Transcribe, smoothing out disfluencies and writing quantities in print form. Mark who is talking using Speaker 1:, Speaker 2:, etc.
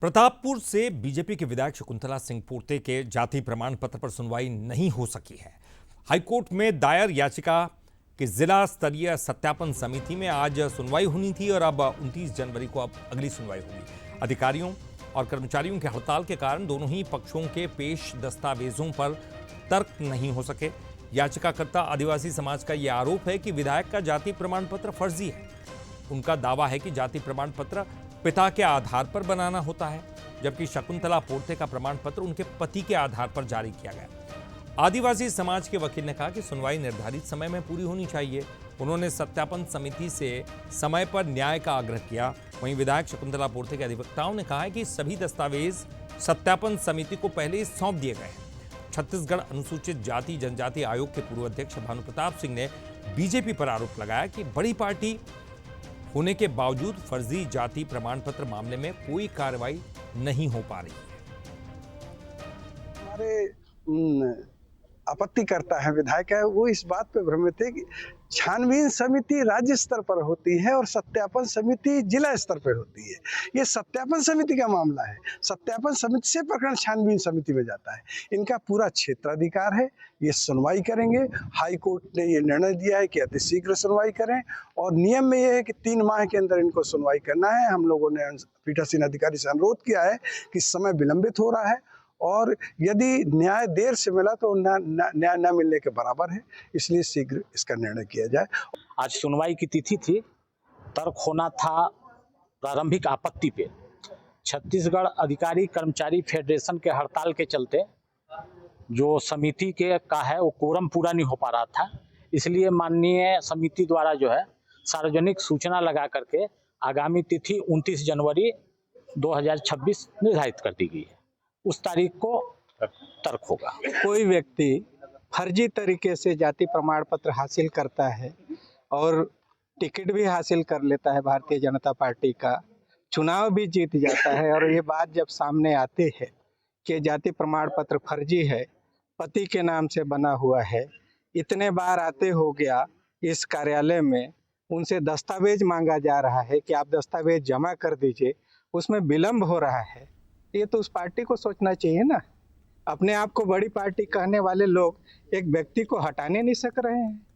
Speaker 1: प्रतापपुर से बीजेपी के विधायक शकुंतला सिंह पोर्ते के जाति प्रमाण पत्र पर सुनवाई नहीं हो सकी है। हाईकोर्ट में दायर याचिका की जिला स्तरीय सत्यापन समिति में आज सुनवाई होनी थी और अब 29 जनवरी को अब अगली सुनवाई होगी। अधिकारियों और कर्मचारियों के हड़ताल के कारण दोनों ही पक्षों के पेश दस्तावेजों पर तर्क नहीं हो सके। याचिकाकर्ता आदिवासी समाज का यह आरोप है कि विधायक का जाति प्रमाण पत्र फर्जी है। उनका दावा है कि जाति प्रमाण पत्र पिता के आधार पर बनाना होता है, जबकि शकुंतला पोर्ते का प्रमाण पत्र उनके पति के आधार पर जारी किया गया। आदिवासी समाज के वकील ने कहा कि सुनवाई निर्धारित समय में पूरी होनी चाहिए। उन्होंने सत्यापन समिति से समय पर न्याय का आग्रह किया। वहीं विधायक शकुंतला पोर्ते के अधिवक्ताओं ने कहा है कि सभी दस्तावेज सत्यापन समिति को पहले ही सौंप दिए गए हैं। छत्तीसगढ़ अनुसूचित जाति जनजाति आयोग के पूर्व अध्यक्ष भानु प्रताप सिंह ने बीजेपी पर आरोप लगाया कि बड़ी पार्टी होने के बावजूद फर्जी जाति प्रमाण पत्र मामले में कोई कार्रवाई नहीं हो पा रही है।
Speaker 2: हमारे आपत्ति करता है विधायक है वो इस बात पे भ्रमित है कि छानबीन समिति राज्य स्तर पर होती है और सत्यापन समिति जिला स्तर पर होती है। ये सत्यापन समिति का मामला है। सत्यापन समिति से प्रकरण छानबीन समिति में जाता है। इनका पूरा क्षेत्राधिकार है, ये सुनवाई करेंगे। हाई कोर्ट ने ये निर्णय दिया है कि अतिशीघ्र सुनवाई करें और नियम में यह है कि 3 माह के अंदर इनको सुनवाई करना है। हम लोगों ने पीठासीन अधिकारी से अनुरोध किया है कि समय विलंबित हो रहा है और यदि न्याय देर से मिला तो न्याय न मिलने के बराबर है, इसलिए शीघ्र इसका निर्णय किया जाए।
Speaker 3: आज सुनवाई की तिथि थी, तर्क होना था प्रारंभिक आपत्ति पे। छत्तीसगढ़ अधिकारी कर्मचारी फेडरेशन के हड़ताल के चलते जो समिति के का है वो कोरम पूरा नहीं हो पा रहा था, इसलिए माननीय समिति द्वारा जो है सार्वजनिक सूचना लगा करके आगामी तिथि 29 जनवरी 2026 निर्धारित कर दी गई है। उस तारीख को तर्क होगा।
Speaker 4: कोई व्यक्ति फर्जी तरीके से जाति प्रमाण पत्र हासिल करता है और टिकट भी हासिल कर लेता है, भारतीय जनता पार्टी का चुनाव भी जीत जाता है, और ये बात जब सामने आती है कि जाति प्रमाण पत्र फर्जी है, पति के नाम से बना हुआ है, इतने बार आते हो गया इस कार्यालय में, उनसे दस्तावेज मांगा जा रहा है कि आप दस्तावेज जमा कर दीजिए, उसमें विलंब हो रहा है। ये तो उस पार्टी को सोचना चाहिए ना। अपने आप को बड़ी पार्टी कहने वाले लोग एक व्यक्ति को हटाने नहीं सक रहे हैं।